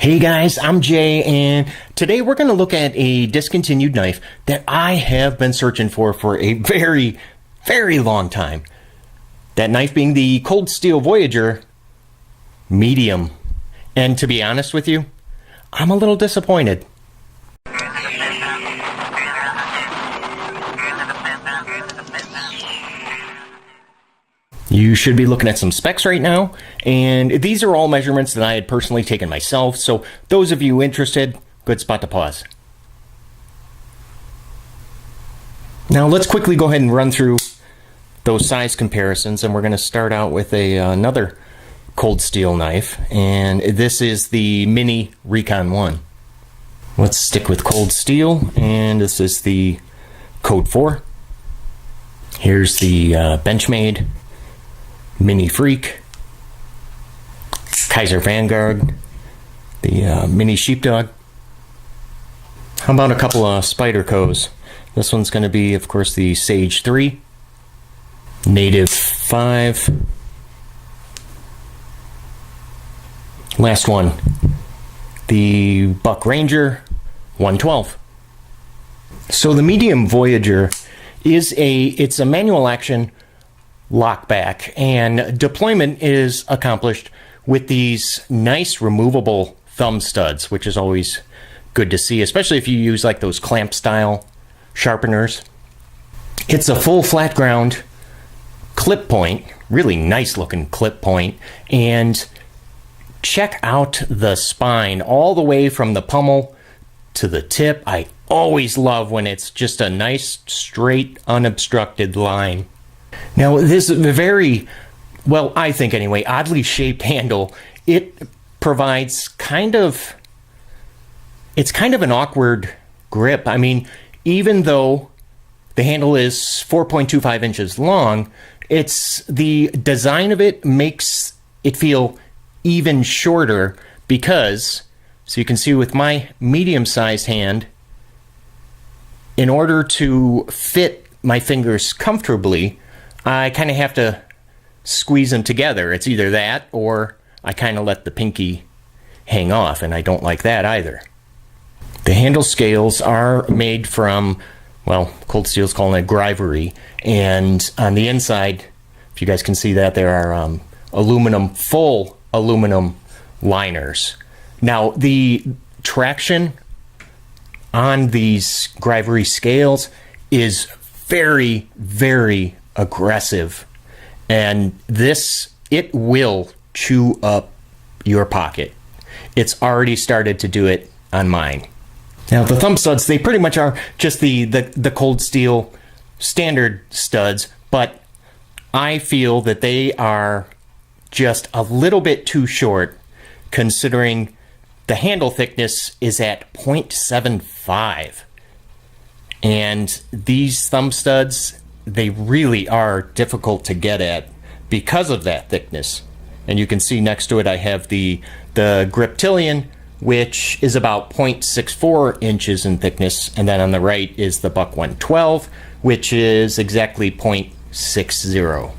Hey guys, I'm Jay, and today we're going to look at a discontinued knife that I have been searching for a very, very long time. That knife being the Cold Steel Voyager Medium. And to be honest with you, I'm a little disappointed. You should be looking at some specs right now, and these are all measurements that I had personally taken myself, so those of you interested, good spot to pause. Now let's quickly go ahead and run through those size comparisons, and we're going to start out with another Cold Steel knife, and this is the Mini Recon 1. Let's stick with Cold Steel, and this is the Code 4. Here's the Benchmade Mini Freak, Kaiser Vanguard, the Mini Sheepdog. How about a couple of Spydercos? This one's going to be, of course, the Sage 3, Native 5. Last one, the Buck Ranger 112. So the Medium Voyager is it's a manual action lockback, and deployment is accomplished with these nice removable thumb studs, which is always good to see, especially if you use like those clamp style sharpeners. It's a full flat ground clip point, really nice looking clip point, and check out the spine all the way from the pommel to the tip. I always love when it's just a nice straight unobstructed line. Now this very, well, I think anyway, oddly shaped handle, it provides it's kind of an awkward grip. I mean, even though the handle is 4.25 inches long, the design of it makes it feel even shorter because, so you can see with my medium-sized hand, in order to fit my fingers comfortably, I kind of have to squeeze them together. It's either that or I kind of let the pinky hang off, and I don't like that either. The handle scales are made from, well, Cold Steel's calling it Grivory, and on the inside, if you guys can see that, there are full aluminum liners. Now, the traction on these Grivory scales is very, very aggressive, and it will chew up your pocket. It's already started to do it on mine. Now the thumb studs, they pretty much are just the Cold Steel standard studs, but I feel that they are just a little bit too short considering the handle thickness is at 0.75, and these thumb studs, they really are difficult to get at because of that thickness. And you can see next to it I have the Griptilian, which is about 0.64 inches in thickness, and then on the right is the Buck 112, which is exactly 0.60.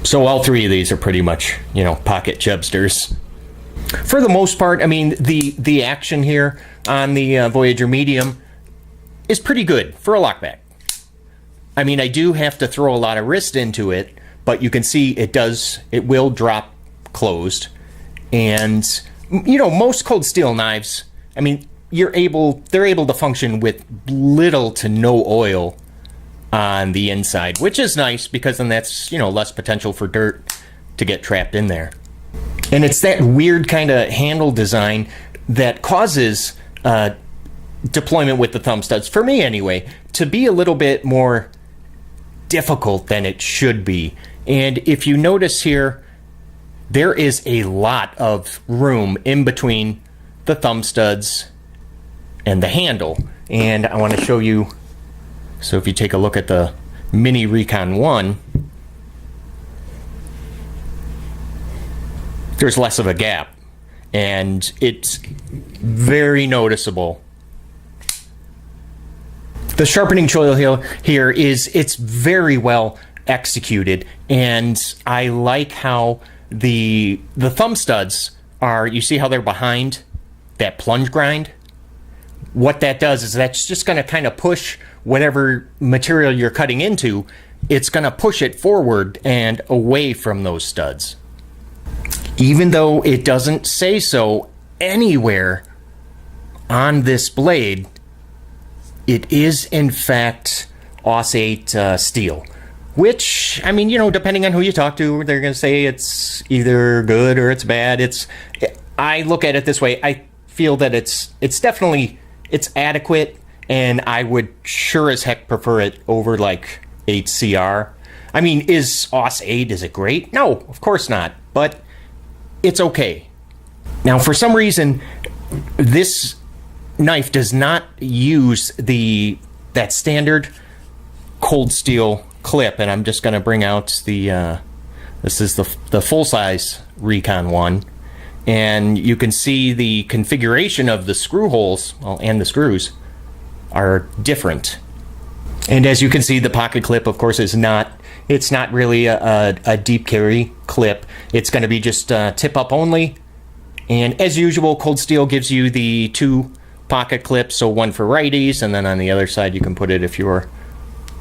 So all three of these are pretty much, pocket chubsters. For the most part, I mean, the action here on the Voyager Medium is pretty good for a lockback. I mean, I do have to throw a lot of wrist into it, but you can see it will drop closed. And, most Cold Steel knives, I mean, they're able to function with little to no oil on the inside, which is nice because then that's, less potential for dirt to get trapped in there. And it's that weird kind of handle design that causes deployment with the thumb studs, for me anyway, to be a little bit more difficult than it should be. And if you notice here, there is a lot of room in between the thumb studs and the handle. And I want to show you, so if you take a look at the Mini Recon 1, there's less of a gap, and it's very noticeable. The sharpening choil here it's very well executed, and I like how the thumb studs are, you see how they're behind that plunge grind, what that does is that's just going to kind of push whatever material you're cutting into, it's going to push it forward and away from those studs. Even though it doesn't say so anywhere on this blade, it is in fact Aus 8 steel. Which, I mean, you know, depending on who you talk to, they're going to say it's either good or it's bad. I look at it this way. I feel that it's definitely, it's adequate, and I would sure as heck prefer it over like 8CR. I mean, is Aus 8, is it great? No, of course not, but it's okay. Now, for some reason, this knife does not use that standard Cold Steel clip, and I'm just going to bring out this is the full-size Recon one, and you can see the configuration of the screw holes, well, and the screws are different. And as you can see, the pocket clip, of course, it's not really a deep carry clip. It's going to be just tip up only, and as usual, Cold Steel gives you the 2 pocket clips, so one for righties, and then on the other side you can put it if you're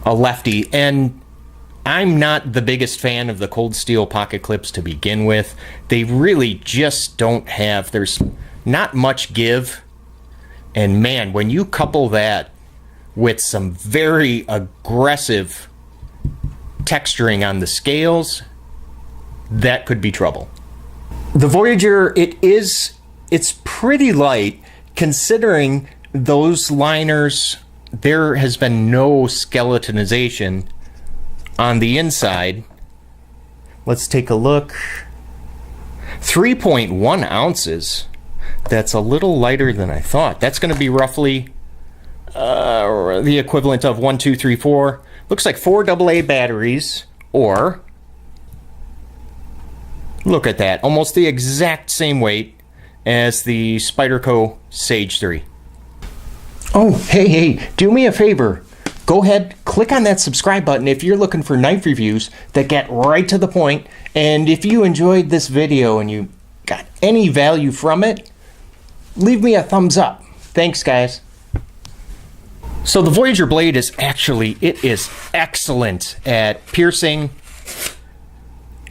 a lefty. And I'm not the biggest fan of the Cold Steel pocket clips to begin with. They really just don't have, there's not much give. And man, when you couple that with some very aggressive texturing on the scales, that could be trouble. The Voyager, it's pretty light considering those liners. There has been no skeletonization on the inside. Let's take a look. 3.1 ounces. That's a little lighter than I thought. That's going to be roughly the equivalent of 1, 2, 3, 4. Looks like 4 AA batteries, or look at that, almost the exact same weight as the Spyderco Sage 3. Oh, hey, do me a favor. Go ahead, click on that subscribe button if you're looking for knife reviews that get right to the point. And if you enjoyed this video and you got any value from it, leave me a thumbs up. Thanks, guys. So the Voyager blade is excellent at piercing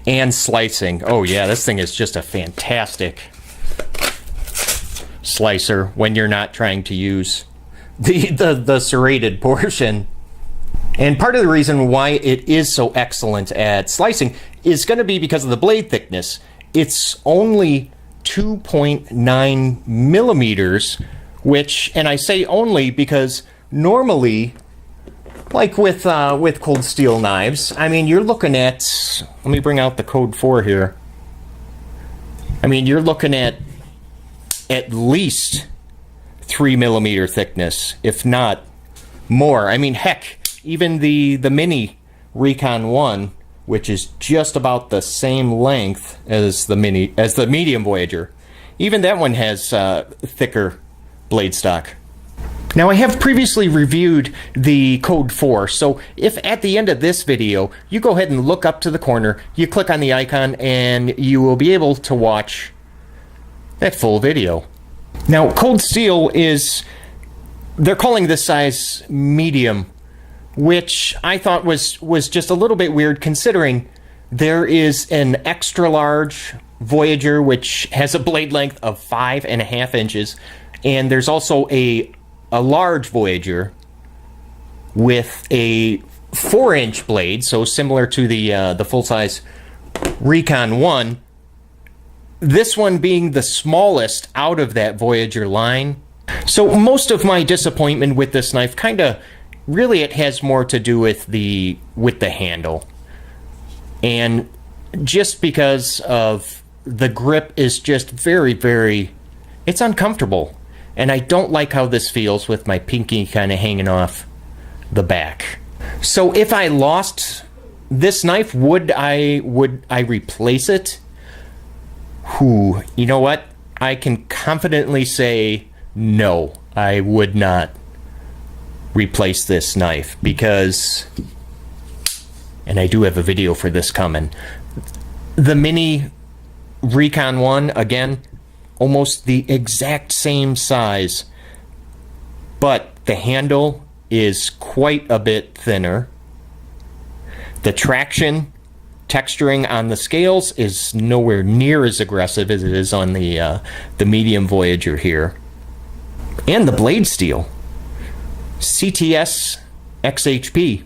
and slicing. Oh yeah, this thing is just a fantastic slicer when you're not trying to use the serrated portion. And part of the reason why it is so excellent at slicing is going to be because of the blade thickness. It's only 2.9 millimeters, which, and I say only because normally, like with Cold Steel knives, I mean, you're looking at, let me bring out the code 4 here. I mean, you're looking at least 3 millimeter thickness, if not more. I mean, heck, even the Mini Recon 1, which is just about the same length as the Medium Voyager, even that one has thicker blade stock. Now, I have previously reviewed the code 4, so if at the end of this video you go ahead and look up to the corner, you click on the icon, and you will be able to watch that full video. Now, Cold Steel they're calling this size medium, which I thought was just a little bit weird considering there is an extra large Voyager which has a blade length of 5.5 inches, and there's also a large Voyager with a 4-inch blade, so similar to the full-size Recon 1. This one being the smallest out of that Voyager line. So most of my disappointment with this knife really it has more to do with the handle. And just because of the grip is just very, very, it's uncomfortable. And I don't like how this feels with my pinky kind of hanging off the back. So if I lost this knife, would I replace it? You know what? I can confidently say no, I would not replace this knife because, and I do have a video for this coming, the Mini Recon 1, again, almost the exact same size, but the handle is quite a bit thinner. The traction texturing on the scales is nowhere near as aggressive as it is on the Medium Voyager here. And the blade steel, CTS XHP.